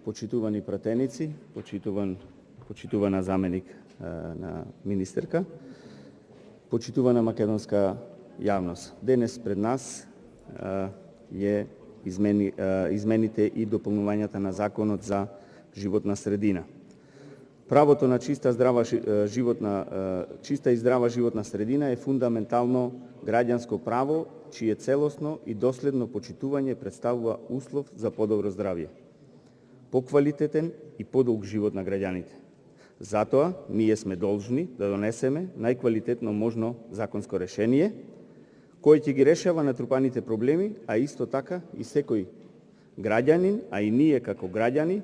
почитувани пратеници, почитувана заменик на министерка, почитувана македонска јавност. Денес пред нас е измените и дополнувањата на Законот за животна средина. Правото на чиста и здрава животна средина е фундаментално граѓанско право, чие целосно и доследно почитување представува услов за подобро здравје, поквалитетен и подолг живот на граѓаните. Затоа, ние сме должни да донесеме најквалитетно можно законско решение, кој ќе ги решава натрупаните проблеми, а исто така и секој граѓанин, а и ние како граѓани,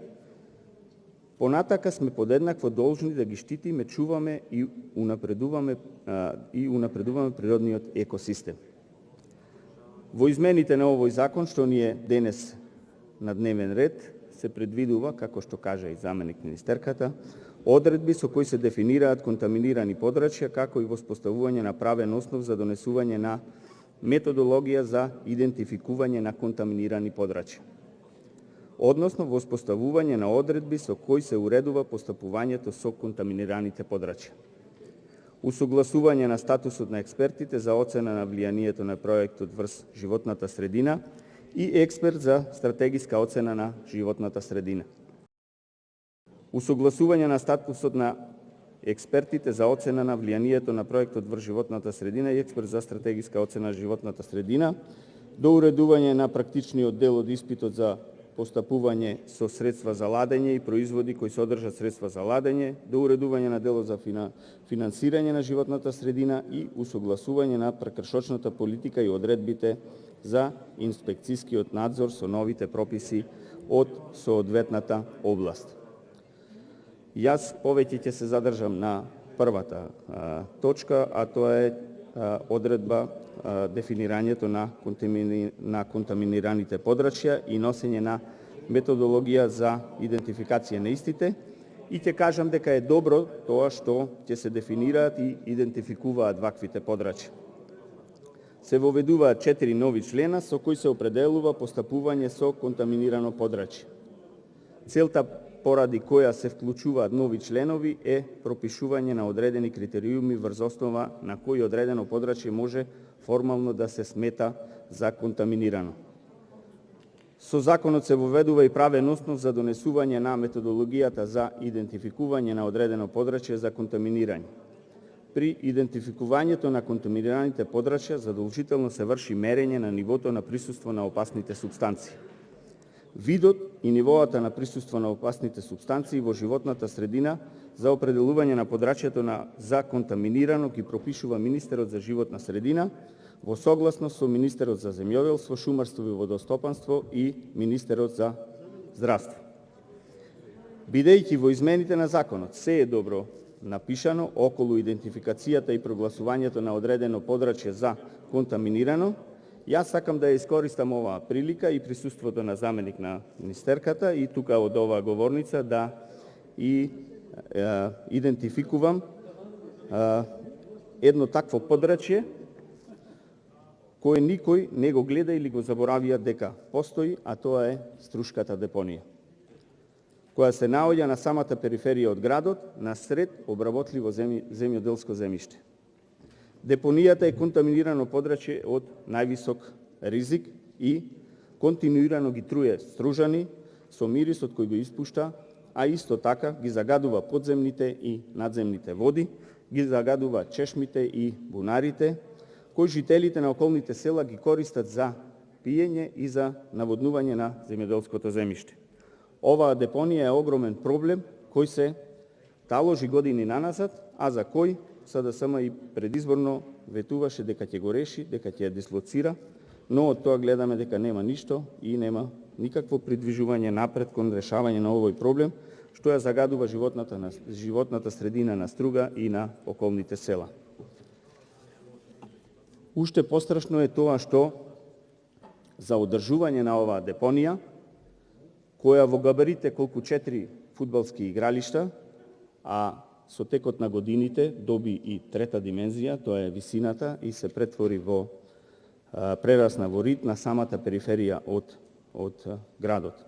понатака сме подеднакво должни да ги штитиме, чуваме и унапредуваме природниот екосистем. Во измените на овој закон, што ни е денес на дневен ред, се предвидува, како што кажа и заменик министерката, одредби со кои се дефинираат контаминирани подрачја, како и воспоставување на правен основ за донесување на методологија за идентификување на контаминирани подрачја, односно воспоставување на одредби со кои се уредува постапувањето со контаминираните подрачја, усогласување на статусот на експертите за оцена на влијанието на проектот врз животната средина и експерт за стратегиска оцена на животната средина, усогласување на статусот на експертите за оцена на влијанието на проектот врз животната средина и експерт за стратегиска оцена на животната средина, до уредување на практичниот дел од испитот за постапување со средства за ладење и производи кои содржат средства за ладење, до уредување на делот за финансирање на животната средина и усогласување на прекршочната политика и одредбите за инспекцијскиот надзор со новите прописи од соодветната област. Јас повеќе ќе се задржам на првата точка, а тоа е одредба дефинирањето на контаминираните подрачја и носење на методологија за идентификација на истите, и ќе кажам дека е добро тоа што ќе се дефинираат и идентификуваат ваквите подрачја. Се воведуваат 4 нови члена со кои се определува постапување со контаминирано подрачје. Целта поради која се вклучуваат нови членови е пропишување на одредени критериуми врз основа на кои одредено подрачје може формално да се смета за контаминирано. Со законот се воведува и правен основ за донесување на методологијата за идентификување на одредено подрачје за контаминирање. При идентификувањето на контаминираните подрачја задолжително се врши мерење на нивото на присуство на опасните супстанции. Видот и нивоата на присуство на опасните супстанции во животната средина за определување на подрачјето за контаминирано ги пропишува министерот за животна средина во согласност со министерот за земјоделство, шумарство и водостопанство и министерот за здравство. Бидејќи во измените на законот се е добро напишано околу идентификацијата и прогласувањето на одредено подрачје за контаминирано, јас сакам да ја искористам оваа прилика и присуството на заменик на министерката и тука од оваа говорница да идентификувам едно такво подрачје кое никој не го гледа или го заборавија дека постои, а тоа е Струшката депонија, која се наоѓа на самата периферија од градот, насред обработливо земјоделско земјиште. Депонијата е контаминирано подрачје од највисок ризик и континуирано ги труе стружани со мирисот кој го испушта, а исто така ги загадува подземните и надземните води, ги загадува чешмите и бунарите, кои жителите на околните села ги користат за пиење и за наводнување на земјоделското земјиште. Оваа депонија е огромен проблем кој се таложи години наназад, а за кој СДСМ и предизборно ветуваше дека ќе го реши, дека ќе ја дислоцира, но од тоа гледаме дека нема ништо и нема никакво придвижување напред кон решавање на овој проблем, што ја загадува животната средина на Струга и на околните села. Уште пострашно е тоа што за одржување на оваа депонија, која во габарите колку 4 фудбалски игралишта, а со текот на годините доби и трета димензија, тоа е висината, и се претвори во прерасна во рид на самата периферија од градот.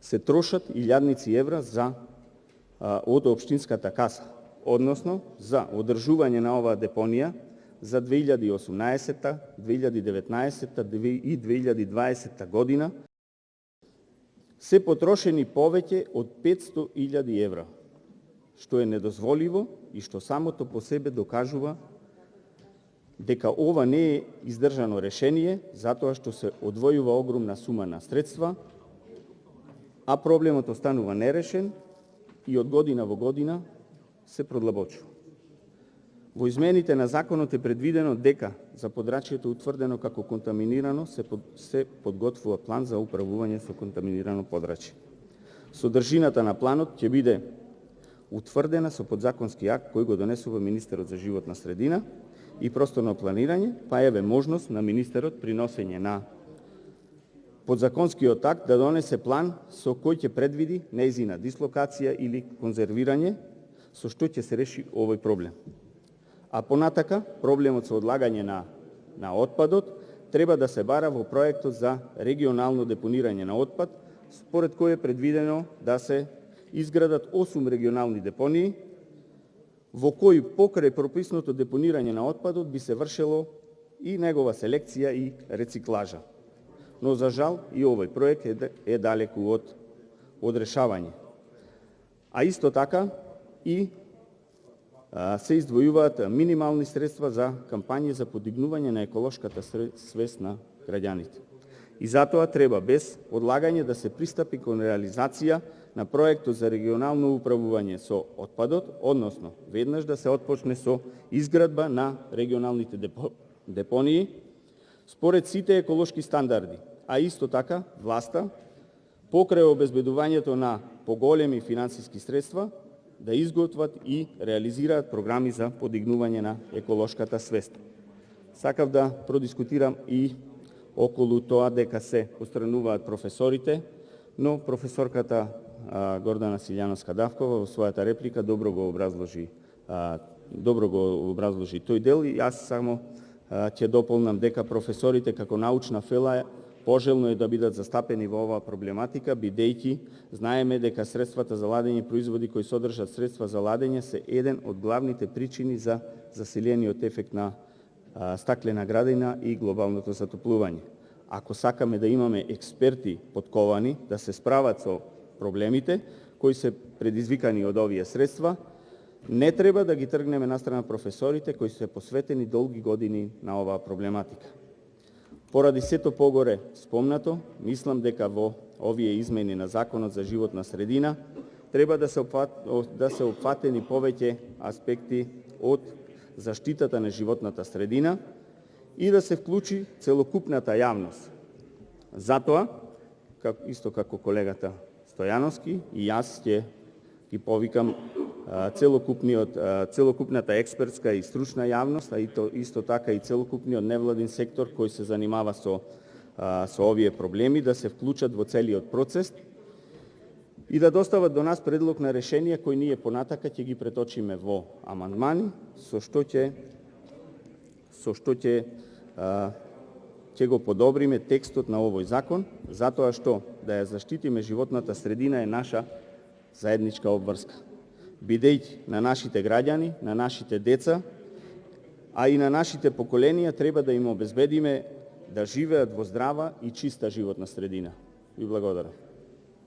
се трошат илјадници евра од општинската каса, односно за одржување на оваа депонија за 2018, 2019 и 2020 година се потрошени повеќе од 500.000 евра, што е недозволиво и што самото по себе докажува дека ова не е издржано решение, затоа што се одвојува огромна сума на средства, а проблемот останува нерешен и од година во година се продлабочува. Во измените на законот е предвидено дека за подрачјето утврдено како контаминирано се подготвува план за управување со контаминирано подрачје. Содржината на планот ќе биде утврдена со подзаконски акт кој го донесува министерот за животна средина и просторно планирање, па еве можност на министерот при носење на подзаконскиот акт да донесе план со кој ќе предвиди нејзина дислокација или конзервирање, со што ќе се реши овој проблем. А понатака, проблемот со одлагање на отпадот треба да се бара во проектот за регионално депонирање на отпад, според кој е предвидено да се изградат 8 регионални депонии, во кои покрај прописното депонирање на отпадот би се вршело и негова селекција и рециклажа. Но за жал и овој проект е далеку од решавање. А исто така и се издвојуваат минимални средства за кампањи за подигнување на еколошката свест на граѓаните. И затоа треба без одлагање да се пристапи кон реализација на проектот за регионално управување со отпадот, односно веднаш да се отпочне со изградба на регионалните депонии според сите еколошки стандарди, а исто така власта покрај обезбедувањето на поголеми финансиски средства да изготват и реализираат програми за подигнување на еколошката свест. Сакав да продискутирам и околу тоа дека се отстрануваат професорите, но професорката Гордана Силјановска-Давкова во својата реплика добро го образложи тој дел и јас само ќе дополнам дека професорите како научна фела пожелно е да бидат застапени во оваа проблематика, бидејќи знаеме дека средствата за ладење производи кои содржат средства за ладење се еден од главните причини за заселениот ефект на стаклена градина и глобалното затоплување. Ако сакаме да имаме експерти подковани да се справат со проблемите кои се предизвикани од овие средства, не треба да ги тргнеме настрана професорите кои се посветени долги години на оваа проблематика. Поради сето погоре спомнато, мислам дека во овие измени на Законот за животна средина треба да се опфатени повеќе аспекти од заштитата на животната средина и да се вклучи целокупната јавност. Затоа, исто како колегата Стојановски, и јас ќе ги повикам целокупната експертска и стручна јавност, а исто така и целокупниот невладин сектор кој се занимава со овие проблеми, да се вклучат во целиот процес и да достават до нас предлог на решение кој ние понатака ќе ги преточиме во амандмани, со што ќе го подобриме текстот на овој закон, затоа што да ја заштитиме животната средина е наша заедничка обврска. Бидејќи на нашите граѓани, на нашите деца, а и на нашите поколенија треба да им обезбедиме да живеат во здрава и чиста животна средина. Ви благодарам.